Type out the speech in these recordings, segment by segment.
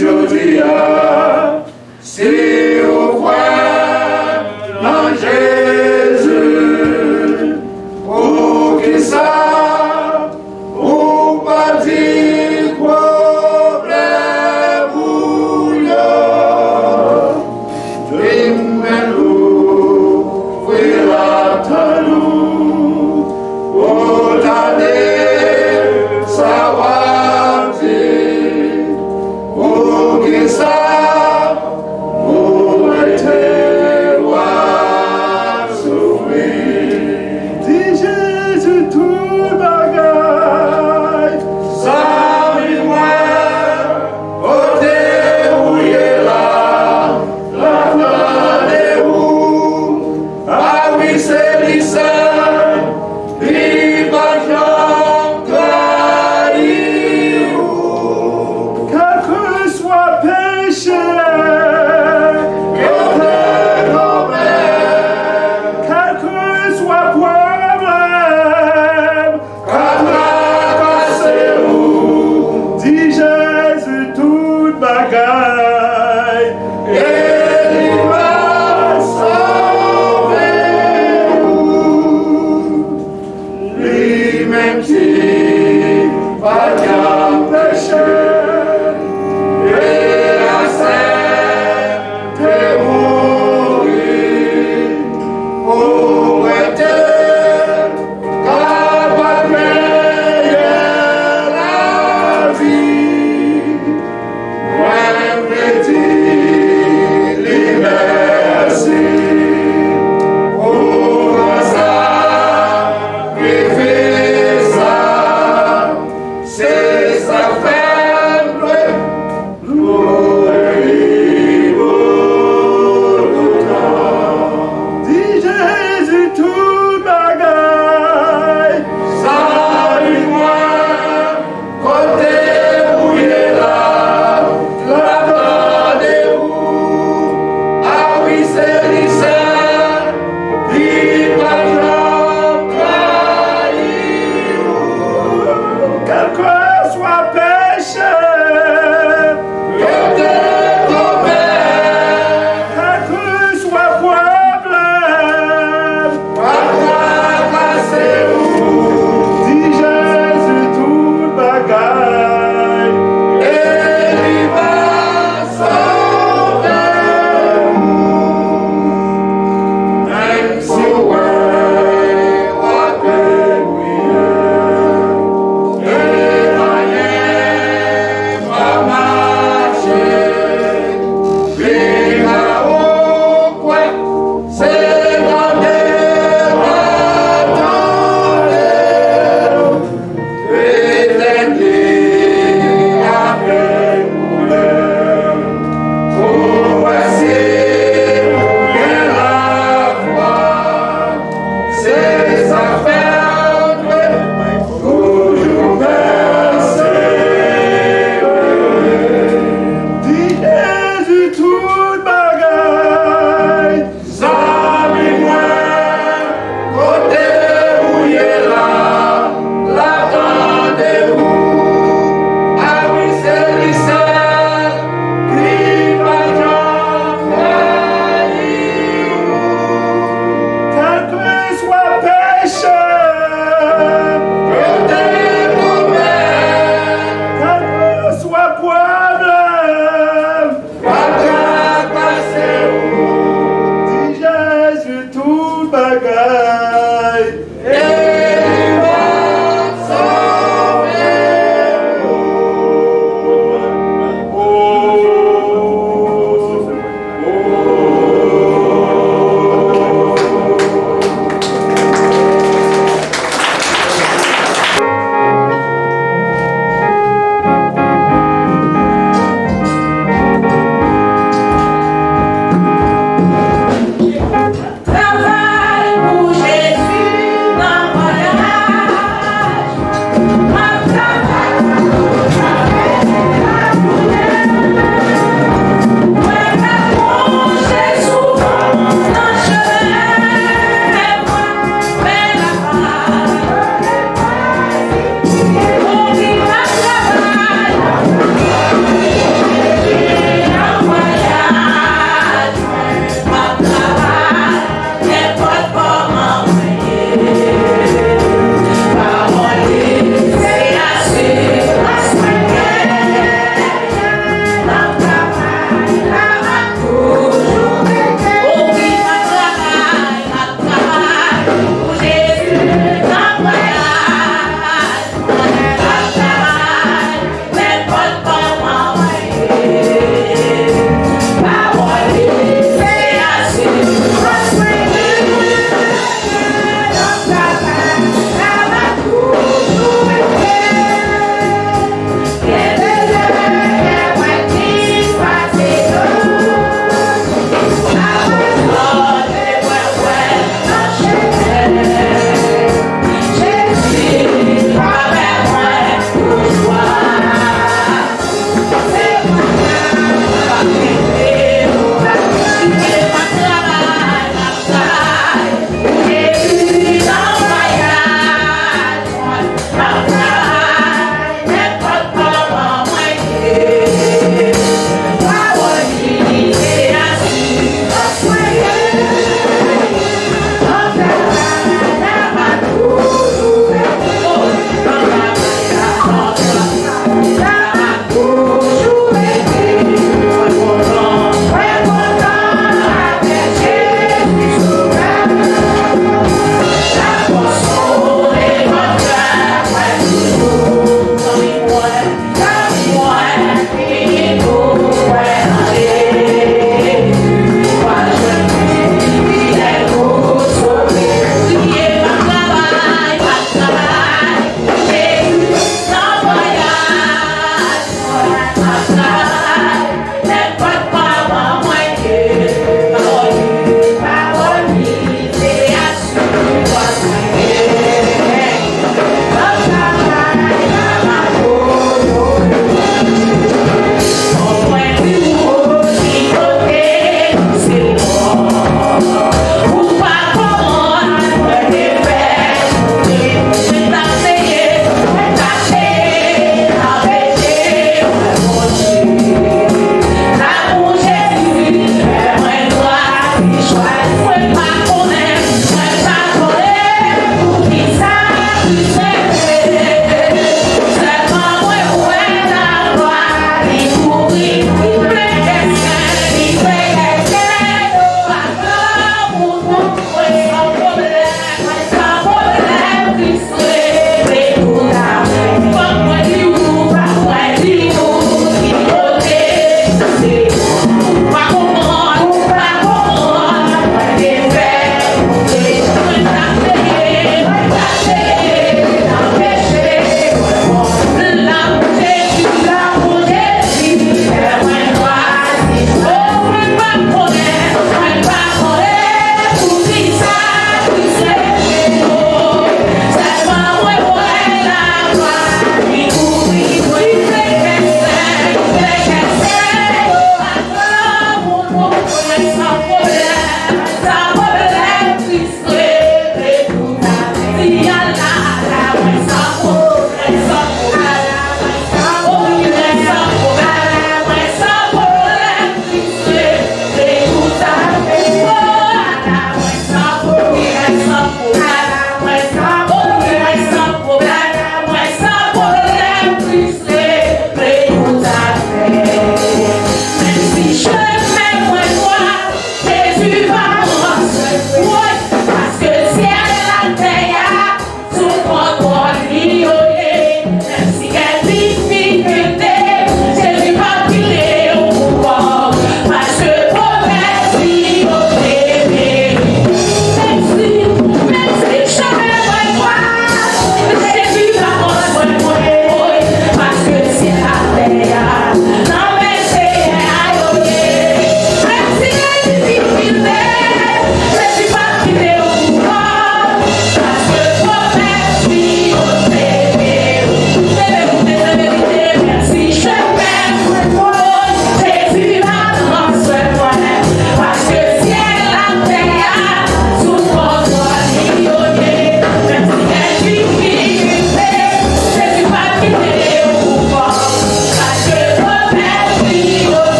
Jodia, si au roi,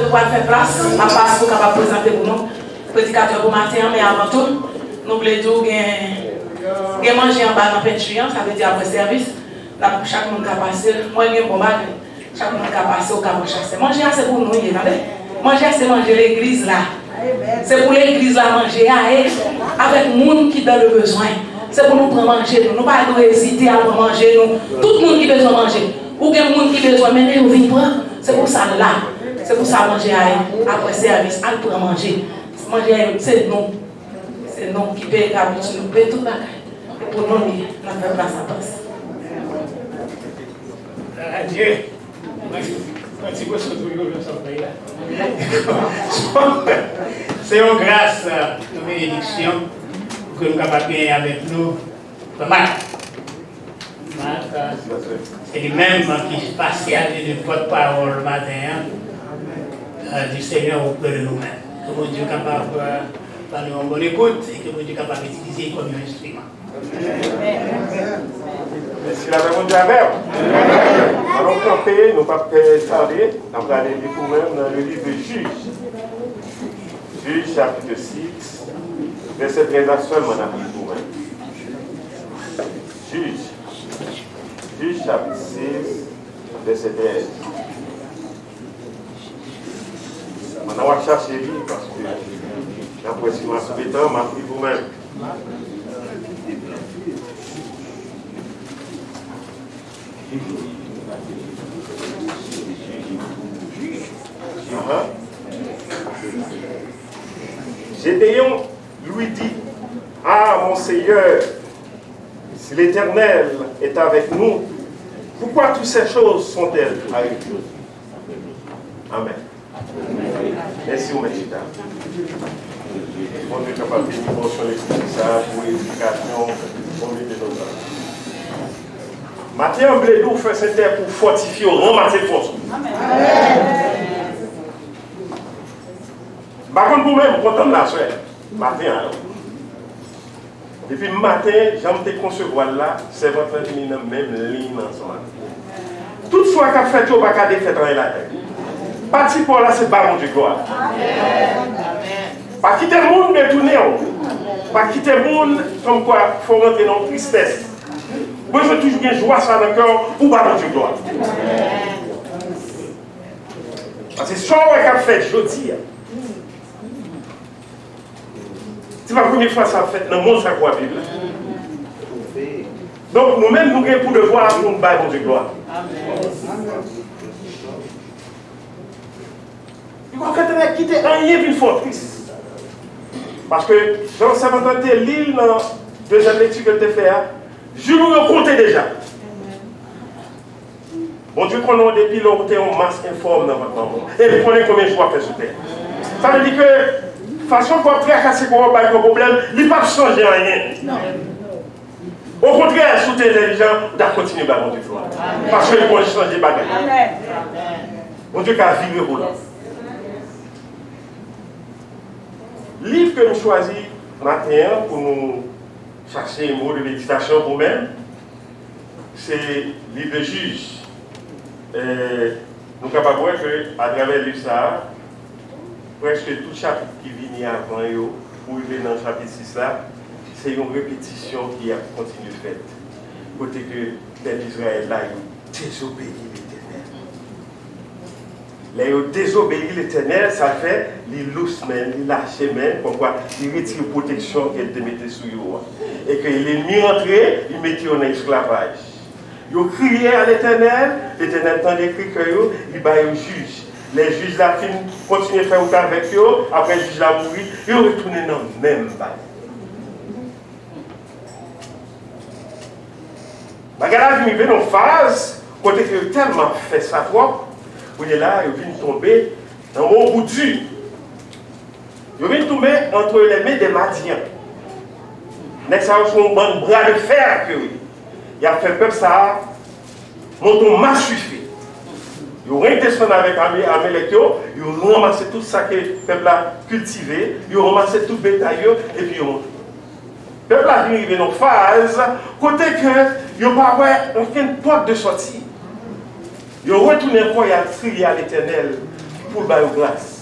nous allons faire place à passe pour capable présenter pour nous prédicateur pour matin, mais avant tout, nous voulons dire que manger en bas dans la peinture, ça veut dire après service, là, chaque monde qui a passé, moi je suis bon bagage, chaque monde qui a passé au cabot chasser. Manger c'est pour nous, entendez? Manger c'est manger l'église là. C'est pour l'église là manger avec les gens qui ont le besoin. C'est pour nous prendre manger, nous ne pas hésiter à prendre manger, tout le monde qui a besoin de manger. Ou bien les gens qui ont besoin de manger, nous venons prendre. C'est pour ça là. C'est pour ça manger après service, à prendre manger. Manger, c'est nous. C'est nous qui payons l'habitude, nous payons tout le bagage. Et pour nous, nous avons place à place. Adieu. C'est une grâce, une bénédiction que nous sommes capables avec nous. C'est lui-même qui passe de votre parole le matin du Seigneur auprès de nous-mêmes. Que mon Dieu est capable de parler en bonne écoute et que mon Dieu est capable d'utiliser comme un instrument. Merci la mon Dieu. Allons camper, nous ne pas tarder, nous allons aller découvrir dans le livre de Juges. Juges chapitre 6, verset 13 à seulement dans le livre. Juges chapitre 6, verset 13. On va chercher lui parce que l'impression à ce temps m'a pris vous-même. Gédéon lui dit: Ah mon Seigneur, si l'Éternel est avec nous, pourquoi toutes ces choses sont-elles arrivées? Amen. Merci au Messie. On est capable de dire sur l'esprit ça pour l'éducation au milieu de nos âmes. Matin, on veut nous faire cette terre pour fortifier, ramasser force. Amen. Par contre, vous-même, content de la soeur. Matin, alors. Depuis le matin, j'ai concevoir là, c'est votre même ligne ensemble. Toutefois, qu'à fait, on va pas défaire dans la tête. Parti pour là, c'est baron du gloire. Pas quitter le monde détourné. Pas quitter le monde comme quoi il faut rentrer dans la tristesse. Moi, je veux toujours bien joie ça dans le cœur pour baron du gloire. Parce que ce qu'on a fait jeudi, c'est la première fois que ça fait dans le monde, ça croit Bible. Donc, nous-mêmes, nous avons pour devoir pour nous baron du gloire. Il faut que quitter rien d'une forteresse. Parce que Jean Saint-Valentin, l'île dans la deuxième lecture que tu fais, je vous le comptais déjà. Bon Dieu, qu'on a des pilotes en masse informe dans votre maman. Et vous connaissez combien de choix fait sur terre. Ça veut dire que façon pour tracasser pour avoir un problème, il ne va pas changer rien. Au contraire, si vous êtes intelligent, vous devez continuer à avoir du choix. Parce qu'il faut changer de bagage. Bon Dieu, qu'à vivre pour nous. Le livre que nous choisissons matin pour nous chercher un mot de méditation pour nous-mêmes, c'est le livre de Juges. Nous sommes capables de voir qu'à travers le livre, presque tout chapitre qui vient avant, pour arriver dans le chapitre 6, c'est une répétition qui a continué de faire. Côté que les Israël là, ils désobéissent l'Éternel. Les désobéissent l'Éternel, ça fait les lousses même, les lâches même, pourquoi ils retirent la protection qu'elle te mettait sur eux. Et que l'ennemi rentré, ils mettent en esclavage. Ils ont crié à l'Éternel tend d'écrire que ils baillent aux juges. Les juges là continuent à faire autant avec eux, après le juge là mourir, ils ont retourné dans le même bail. Regarde, il y a une phase, côté que tellement fait sa voix, où il est là, il vient tomber dans mon bout dur. Il vient tomber entre les mains des Madiens. N'est-ce pas, son bon bras de fer que oui. Il a fait peuple ça, monton massufé. Ils ont descendu avec Amélékio, ils ont ramassé tout ça que le peuple a cultivé, ils ont ramassé tout le bétail et puis ils ont. Le peuple a arrivé dans une phase, côté que ils n'ont pas aucune porte de sortie. Ils ont retourné encore et crié à l'Éternel pour le bail grâce.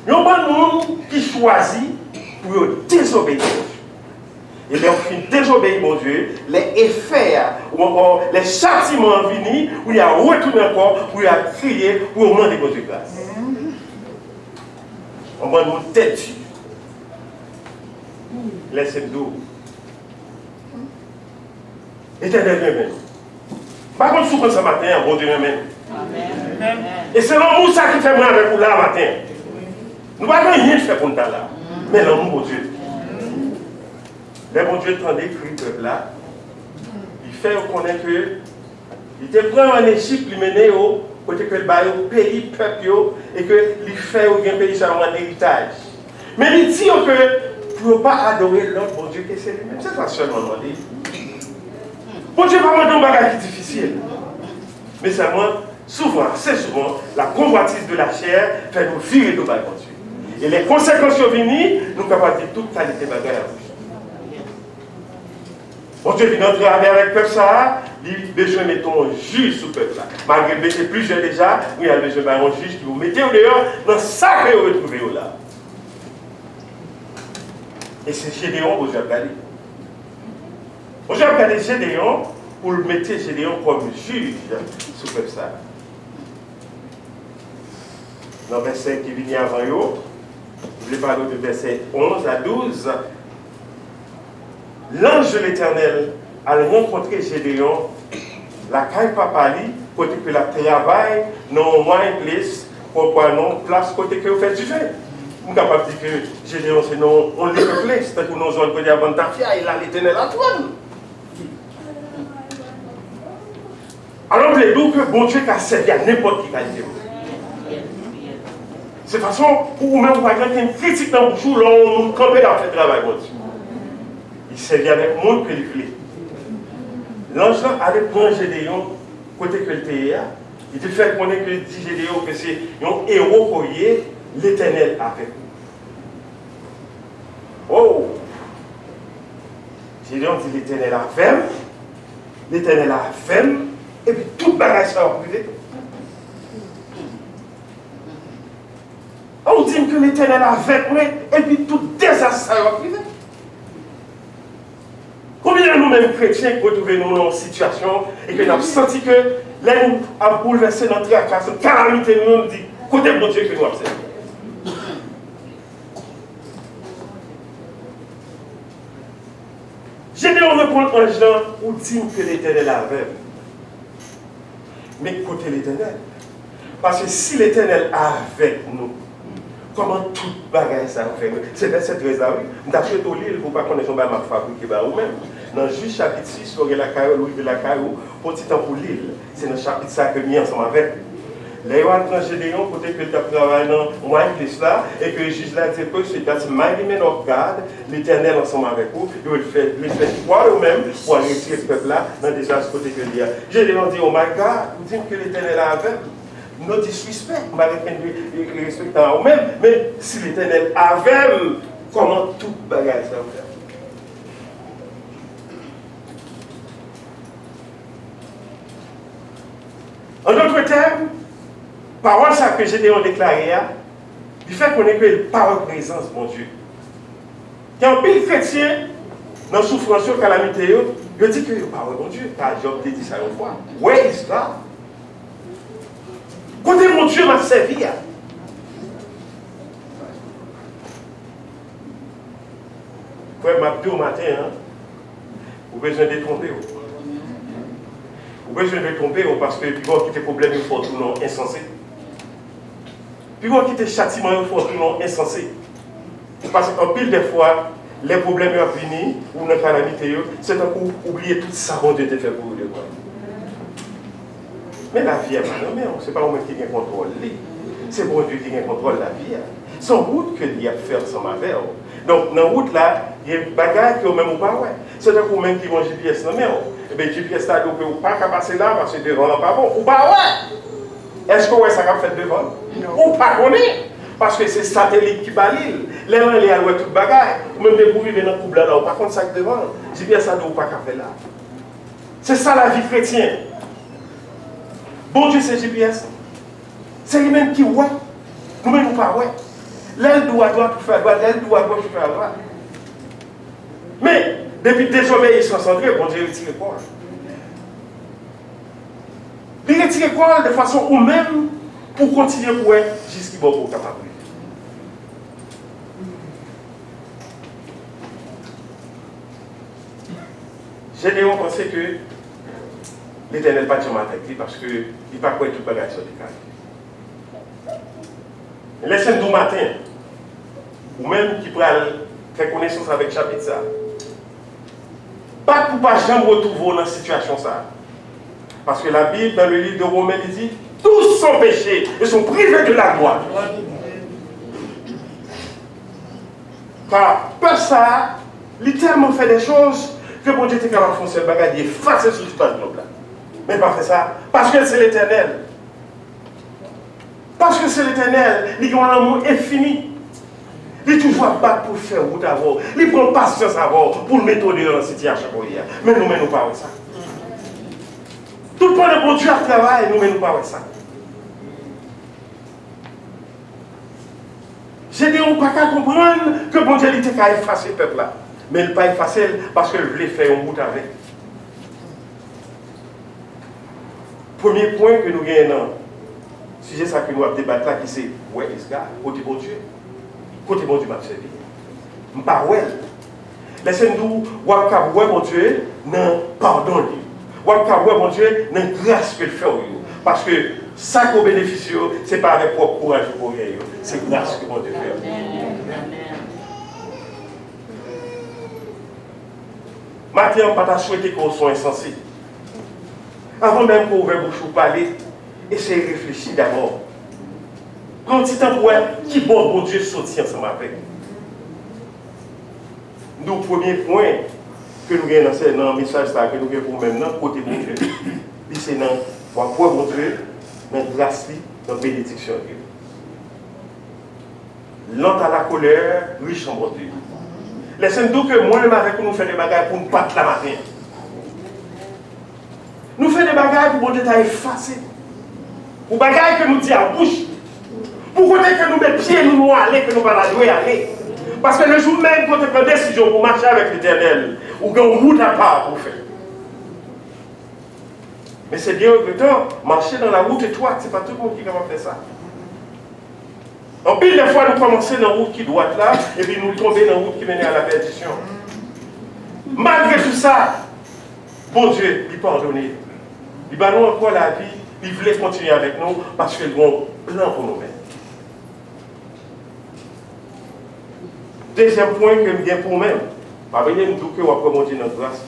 Il y a un monde qui choisit pour désobéir. Et les filles désobéir, mon Dieu, les effets ou encore les châtiments venus, où il y a retourné encore, où il y a crié, où on demande de grâce. On va nous têtu. Laissez-nous. Éternel même. Par contre, souffre ce matin, bon Dieu même. Et c'est l'amour ça qui fait moi avec vous là matin. Nous n'avons rien fait pour nous là. Mais l'amour, bon Dieu. Le bon Dieu tendait écrit peuple là. Il fait reconnaître que il était prêt en Égypte, il menait au côté que le pays, peuple, et que il fait au pays ça en héritage. Mais il dit que pour ne pas adorer l'autre bon Dieu que c'est lui-même. C'est pas seulement demandé. Bon Dieu, pas un bagage qui est difficile. Mais seulement, souvent, c'est souvent, la convoitise de la chair fait nous virer de bagage. Et les conséquences sont venues, nous sommes capables de toute qualité de bagage. Bon Dieu vient entrer avec le peuple ça, il a besoin de mettre un juge sur le peuple là. Malgré que c'est plusieurs déjà, il y a besoin d'un juge qui vous mettez au dehors, dans ça que vous retrouvez là. Et c'est Gédéon que vous avez regardé. Vous avez regardé Gédéon pour le mettre Gédéon comme juge sur le peuple ça. Dans le verset qui vient avant eux, je vais parler de verset 11 à 12. L'ange de l'Éternel a rencontré Gédéon, la caille papali, côté que la travail, non moins place, pourquoi non place côté que vous faites du fait. Nous sommes capables de dire que Gédéon, c'est non, on les peuplé, c'est pour nous zones côté avant Tafia, et là l'Éternel Antoine. Alors, vous voulez dire que bon Dieu a servi à n'importe qui qualité. C'est façon, ou même par exemple, une critique dans le jour, là, on campait dans le travail, bon Dieu. Il servait avec le monde que il voulait. L'ange allait prendre Gédéon, côté que le était, il te fait connaître que dit Gédéon que c'est un héros pour l'Éternel avec nous. Oh! Gédéon dit l'Éternel a fait, l'Éternel a fait, et puis tout le bagage sera privé. On dit que l'Éternel a fait, et puis tout désastre sera privé. Combien de nous-mêmes chrétiens retrouvons-nous dans une situation et que nous avons senti que l'un a bouleversé notre tracas, notre calamité, nous dit, côté de Dieu que nous observons. Gédéon répond en Jean ou dit que l'Éternel avait. Mais côté l'Éternel. Parce que si l'Éternel est avec nous, comment tout bagage ça fait? C'est verset 13 là, oui. D'après tout l'île, vous ne pouvez pas connaître son bagage fabriqué par vous-même. Dans Juge chapitre 6, vous avez la caillou, l'ouïe de la caillou, petit temps pour l'île. C'est dans le chapitre 5 que nous ensemble avec. Les gens ont Gédéon, côté que tu as travaillé dans moins plus là, et que le juge là dit que c'est that's mighty men of God, l'Éternel ensemble avec vous, il va faire croire eux-mêmes pour arrêter ce peuple-là dans des désastre côté que il y a. Gédéon dit, oh my God, vous dites que l'Éternel est avec vous. No disrespect, vous m'avez respecté en vous-même, mais si l'Éternel est avec vous, comment tout bagage ça fait? En d'autres termes, parole ça que Gédéon déclaré, il fait qu'on est que par présence, mon Dieu. Il y a un pile chrétien dans la souffrance, calamité, il dit que parole, mon Dieu, car Job dit ça une fois. Where is God? Côté mon Dieu m'a servi. Frère, m'a dit au matin, vous avez besoin de tromper. Vous avez besoin de tromper parce que puis vous quittez problème, il faut tout non insensé. Puis vous quittez châtiment, il faut tout non insensé. Parce qu'en pile des fois, les problèmes viennent ou les calamités, c'est un coup oublier tout ça que Dieu t'a fait pour vous. Mais la vie est pas non, c'est pas moi qui ai contrôle. C'est bon Dieu qui a contrôle la vie. Sans route que il a fait ensemble avec. Donc, dans la route là, il y a des bagages qui ont même pas. C'est un coup même qui vont GPS non mais. Et bien, GPS là, donc, vous ne pouvez pas passer là parce que devant n'est pas bon. Ou pas, ouais. Est-ce que ça a fait devant? Non. Ou pas, connaît. Parce que c'est satellite qui bat l'île. Les gens, ils ont tout le bagage. Même des bruits dans le couple là, par contre, ça devant. GPS là, vous ne pouvez pas faire là. C'est ça la vie chrétienne. Bon Dieu, c'est GPS. C'est lui-même qui voit. Nous-mêmes, nous pas ouais. L'aile doit pour faire droit, l'aile doit pour faire droit. Mais, depuis désobéissance ils sont centrés, bon Dieu retire quoi? Il retire quoi de façon ou même pour continuer pour être jusqu'à bon pour capable. Gédéon pensait que l'Éternel pas jamais avec lui parce qu'il n'est pas quoi tout bagage sur les cartes. Laissez-nous du matin, ou même qui pourra faire connaissance avec chapitre ça. Pas pour pas jamais retrouver dans la situation ça. Parce que la Bible, dans le livre de Romains, il dit tous sont péchés et sont privés de la gloire. Car peur ça, littéralement fait des choses que bon Dieu était capable de faire ce bagage effacer sur tout le globe là. Mais pas fait ça, parce que c'est l'Éternel. Parce que c'est l'Éternel, il a un amour infini. Il est toujours à battre pour faire route avant. Il prend patience avant pour le mettre dans la situation. Mais nous ne menons pas avec ça. Tout le monde de bon Dieu à travail, nous ne menons pas avec ça. J'ai dit, on ne peut pas comprendre que bon Dieu était qu'à effacer le peuple là. Mais il ne pas effacer parce qu'il voulait faire un route avec. Premier point que nous gagnons, sujet ça que nous avons débattu là, qui c'est, ouais, est-ce que côté bon Dieu? Côté bon Dieu m'a servi. Je ne sais pas. Laissez-nous voir que bon Dieu non pardon. Voir que bon Dieu non grâce que le fait. Parce que ça qu'on bénéficie, ce n'est pas avec propre courage pour gagner. C'est grâce que bon Dieu fait. Maintenant, on ne peut pas souhaiter qu'on soit insensé. Avant même qu'on ouvre bouche pour parler, essayez de réfléchir d'abord. Quand petit temps pour qui bon Dieu sortit ensemble avec. Nous, premier point que nous avons dans le message que nous avons pour maintenant, côté bon Dieu, c'est dans la foi bon Dieu, dans la grâce, dans la bénédiction de Dieu. Lent à la colère, riche en bon Dieu. Laissez-nous que moi-même avec nous faisons des bagages pour nous battre la matin. Nous faisons des bagages pour bon Dieu effacer. Pour des bagages que nous disons à bouche. Pour que nous mettons pieds, nous aller, que nous ne pas la jouer aller. Parce que le jour même, quand tu prends une décision pour marcher avec l'Éternel, ou qu'on route à part pour faire. Mais c'est bien regrettant, marcher dans la route étroite, ce n'est pas tout le monde qui est capable de faire ça. En pile de fois, nous commençons dans la route qui doit être là, et puis nous tombons dans la route qui mène à la perdition. Malgré tout ça, bon Dieu, il pardonne. Il va nous encore la vie, il voulait continuer avec nous, parce qu'il a un plan pour nous-mêmes. Deuxième point que je viens pour moi-même, pas venir nous dire que après mon Dieu notre grâce,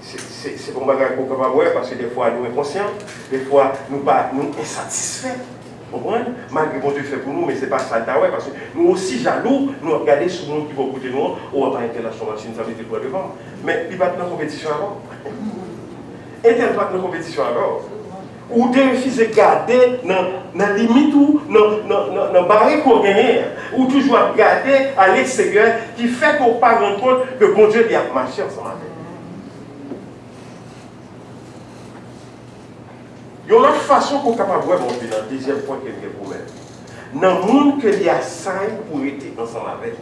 c'est pour bagage qu'on peut voir parce que des fois nous sommes inconscients, des fois nous sommes insatisfaits. Vous comprenez? Malgré ce que Dieu fait pour nous, mais ce n'est pas ça parce que nous aussi jaloux, nous regardons sur nous qui vont écouter nous, on va pas international machine, ça veut dire quoi devant. Mais il va être dans la compétition avant. Internet va être dans la compétition avant. Ou de refuser de garder dans la limite ou dans le baril qu'on gagne, ou toujours garder à l'extérieur, qui fait qu'on ne pas rendre compte que bon Dieu a marché ensemble avec. Il y a une autre façon qu'on est capable de voir, dans le deuxième point qu'il y a pour mettre. Dans le monde qu'il y a ça pour être ensemble avec.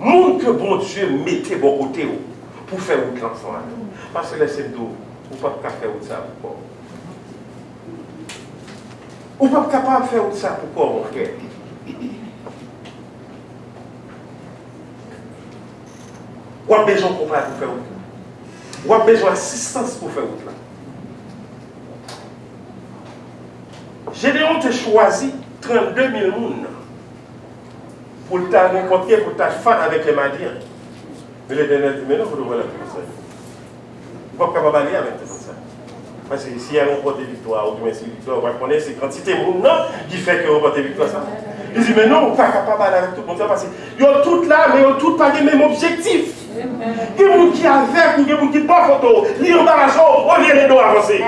Le monde que bon Dieu mettait bon côté pour faire route ensemble avec. Parce que laissez-nous, on ne peut pas faire route ça pour on n'est pas capable de faire ça pourquoi, mon frère? On a besoin de comparer pour faire ça. On a besoin d'assistance pour faire ça. Gédéon a choisi 32 000 personnes pour le rencontrer, pour le faire avec les Madiens. Mais les derniers dit, mais non, vous devez la faire ça. Vous n'êtes pas capable d'aller avec ça. Parce que s'il y a un remporte de victoire, ou du moins si victoire, on va connaître ces quantités de monde qui fait qu'on remporte de victoire. Il dit, mais non, on n'est pas capable d'aller avec tout le monde. Parce qu'ils sont tous là, mais ils n'ont tous pas les mêmes objectifs. Il y a des gens qui sont avec, il y a des gens qui ne sont pas photo, ils sont embarrassants, on vient les deux avancer.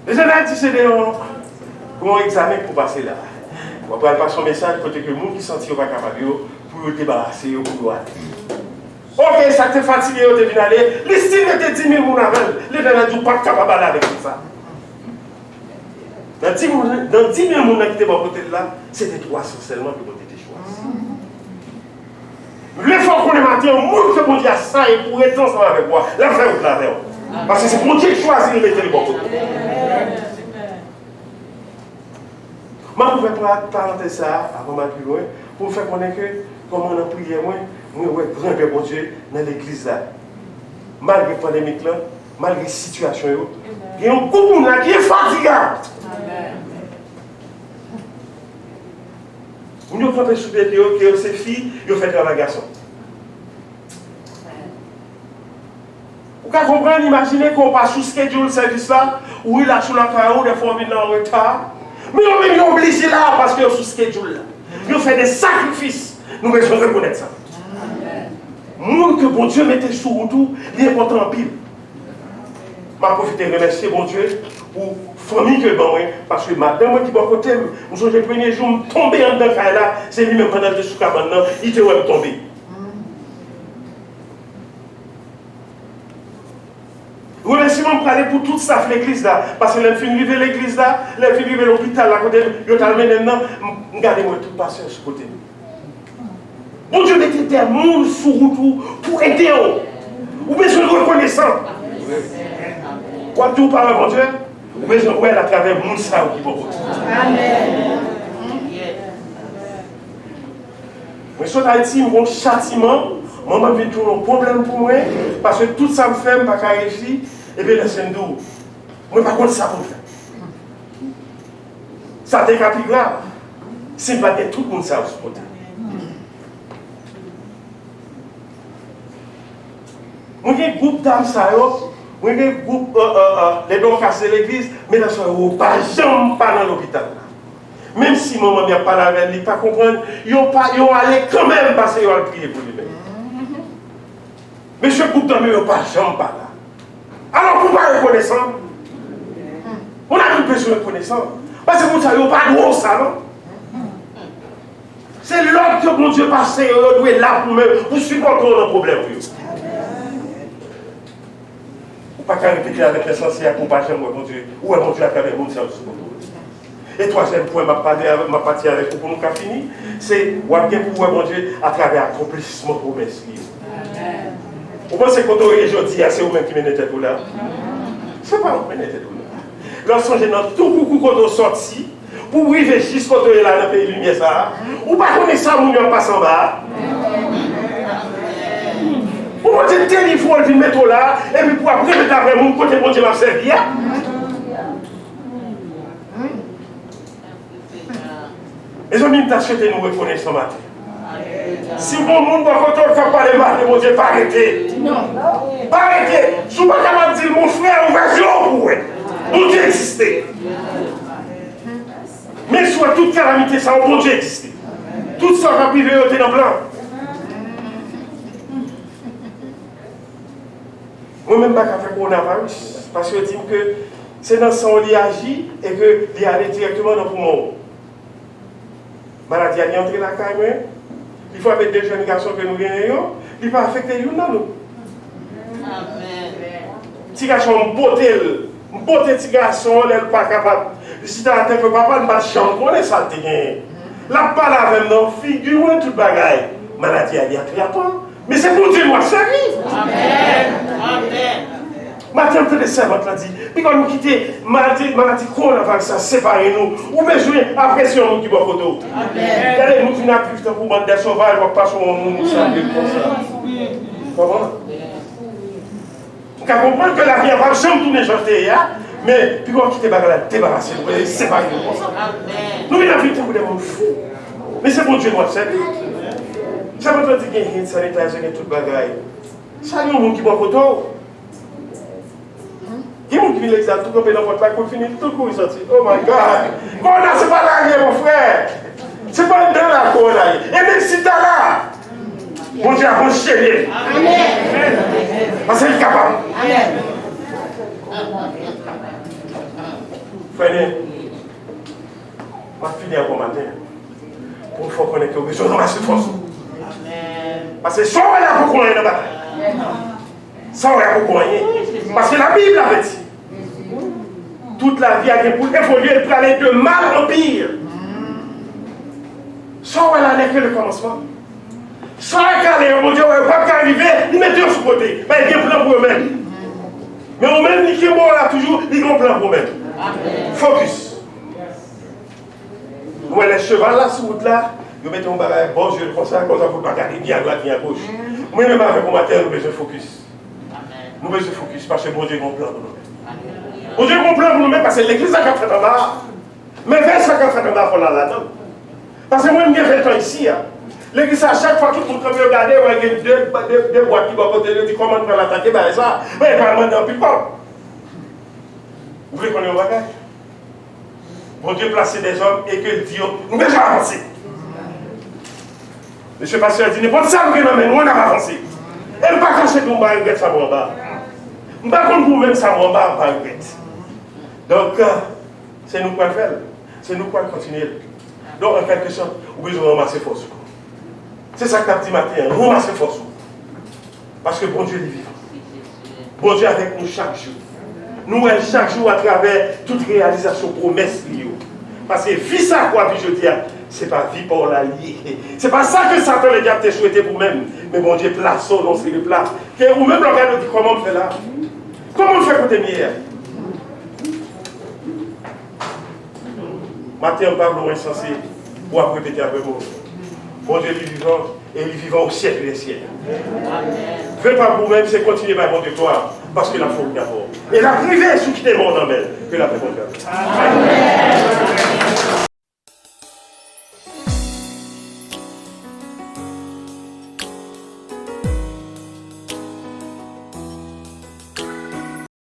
Les gens disent, c'est un examen pour passer là. On va passer un message côté que les gens qui sont pas capables pour se débarrasser, pour aller. Ok, ça te fatigué, tu es venu aller. L'estime était 10 000 personnes avant. Les gens ne sont pas capables avec ça. Dans 10 000 personnes qui étaient à côté de là, c'était 300 seulement qui ont été choisis. L'effort qu'on est matin, monde que bon Dieu a ça et pour être ensemble avec moi, là, vous faites la terre. Parce que c'est bon Dieu qui choisit de mettre le bon côté. Je pouvais parenthèse ça avant ma plus loin pour faire connaître que, comme on a prié, moi, grand Père bon Dieu dans l'église là. Malgré la pandémie, malgré la situation, il y a un couple qui est fatigant. Vous avez fait souper que ces filles, ils ont fait travail garçon. Vous comprenez, imaginez qu'on passe sous schedule service là, où il a sous la carrière, des fois on vient en retard. Mais on est obligé là parce que sous schedule là. Ils ont fait des sacrifices. Nous devons reconnaître ça. Monde que bon Dieu mettait sur tout, il est important en pile. Je vais profiter de remercier bon Dieu pour la famille que bon, parce que madame qui est à côté, je le premier jour, je suis tombé en dedans là, c'est lui-même pendant que je suis maintenant, il était tombé. Remerciement pour aller pour tout ça l'église là, parce que les filles arrivent à l'église là, les filles arrivent à l'hôpital là, côté, ils ont amené maintenant, regardez-moi tout passer sur ce côté. Bon Dieu mettez des monde sur route pour aider vous. Ou besoin de reconnaissance. Quoi tout par bon Dieu, vous besoin de à travers le monde ça qui peut. Amen. Mais sur Haïti, mon châtiment, maman vient toujours un problème pour moi, parce que tout ça me fait, je ne peux pas réussir, et bien laissez nous. Moi, par contre, ça pour faire. Ça décapite grave. C'est pas que tout le monde ça au côté. Moi, j'ai un groupe d'âmes, moi, j'ai un groupe, les dons cassés de l'église, mais là, ça ne pas jamais pas dans l'hôpital. Même si maman n'a pas la veine, il ne pas comprendre, ils ont allé quand même parce qu'ils ont prié pour lui-même. Mais ce groupe d'hommes, ils n'ont pas jamais pas là. Alors, pourquoi reconnaissant? On a plus besoin de reconnaissance. Parce que vous savez, ils n'ont pas droit ça, non? C'est l'ordre que mon Dieu passe, il doit être là pour supporter nos problèmes. Pas qu'à répéter avec l'essentiel compassion, mon Dieu, ou mon Dieu à travers le monde, c'est un Et troisième point, ma partie avec vous pour nous finir, c'est voir bien pour mon Dieu à travers l'accomplissement de promesses. Vous pensez que quand on est aujourd'hui, c'est vous-même qui menez tête là? Ce n'est pas vous qui menez tête là. Lorsque j'ai dans tout coucou quand on sorti, pour vivre jusqu'à quand on est là dans le pays de lumière, ça, ou pas connaître ça, on passe en bas. Pour moi, c'est tel il faut le mettre là, et puis pour après mettre après mon côté, mon Dieu m'a servi. Les amis, nous souhaité nous reconnaître ce matin. Si mon monde va quand on fait pas les maths, mon Dieu, pas arrêter. Non. Pas arrêter. Si vous ne pouvez pas dire, mon frère, on va jouer pour vous. Mon Dieu existait. Mais soit toute calamité, ça, mon Dieu existait. Tout ça va priver au dans blanc. Moi-même, je ne vais pas faire coronavirus, parce que je dis que c'est dans son lit agit et que il allait directement dans le poumon. La maladie est entrée dans la caille, il faut avec des jeunes garçons que nous gagnons, il ne va pas affecter nous. Amen. Petit garçon, un petit garçon, il n'est pas capable. Si tu as un peu papa, il ne va pas chambre, ça te gagne. La parole avec nos figure, tout bagaille. La maladie est entrée à toi. Mais c'est pour Dieu, moi, ça arrive. Amen. Amen. Maintenant, tous les servantes l'ont dit. Puis quand nous quittons, maladie coronavirus, ça sépare nous. Ou besoin après si on nous qui va photo. Amen. Regardez, nous qui n'avons plus de temps pour battre des sauvages, on va passer au monde, nous sommes comme ça. Comment? Vous comprenez que la vie n'a pas jamais tourné janté, mais puis quand on quitte les bagages, débarrasser, nous pouvons séparer nous comme ça. Nous n'avons plus de temps pour des gens fous. Mais c'est pour Dieu, moi, c'est ça veut dire qu'il y a une sanitaire et tout le bagaille. Ça, il y a un monde qui boit photo. Il y a un monde qui vient l'examen, tout comme dans votre bac pour finir, tout le coup, il sortit. Oh my God! Corona, c'est pas la mon frère! C'est pas dans la corona. Et même si t'as là, mon Dieu a enchaîné. Amen! Parce qu'il est capable. Amen! Frère, je vais finir pour matin. Pour une fois qu'on est obligé de ramasser force. Parce que soit là pour moyen de bataille. Ça, on a beaucoup moyen. Parce que la Bible avait dit. Toute la vie a été pour évoluer et pour aller de mal en pire. Ça, on a que le commencement. Ça, mon Dieu, on ne va pas arriver, ils mettent sur le côté. Mais il y a un plan pour eux-mêmes. Mais eux-mêmes, qui est mort là toujours, ils ont un plan pour eux-mêmes. Focus. Nous, les chevals là, sur route là, nous mettons un bagage, bon Dieu, comme ça, vous ne pas garder ni à droite ni à gauche. Moi-même, avec mon matin, nous besoin de focus. Nous besoin de focus parce que bon Dieu a un plan pour nous-mêmes. Bon Dieu a un plan pour nous-mêmes parce que l'église a fait en bas. Mais vers ça qu'a fait en bas, il faut la là-dedans. Parce que moi, je me temps ici. L'église, à chaque fois, tout le monde peut regarder, il y a deux boîtes qui vont côté, dit comment on peut l'attaquer, ben ça, mais il va demander un pipeau. Vous voulez qu'on ait un bagage? Bon Dieu placer des hommes et que Dieu nous devons avancer. Monsieur le pasteur dit, n'importe ça, nous on a avancé. Et ne pas cacher que nous allons regretter ça en bas. Nous ne pas contre vous-même ça en bas, on va regretter. Donc, c'est nous qui le faire. C'est nous qui le continuer. Donc, en quelque sorte, vous besoin de ramasser force. C'est ça que tu as dit matin, ramasser force. Parce que bon Dieu est vivant. Bon Dieu est avec nous chaque jour. Nous, chaque jour, à travers toute réalisation, promesse liée. Parce que vie ça, quoi, puis je dis, c'est pas vie pour la liée. C'est pas ça que Satan le diable t'a souhaité pour même. Mais bon Dieu place son nom sur le plat. Ou même le dit comment on fait là. Comment on fait côté mieux? Matin, on parle insensé. Pour répéter avec moi. Bon Dieu est vivant et il est vivant au siècle des siècles. Faites pas pour vous-même, c'est continuer par mon victoire. Parce que la faute d'abord. Et la privée sous qui est mort dans elle, que la paix. Amen.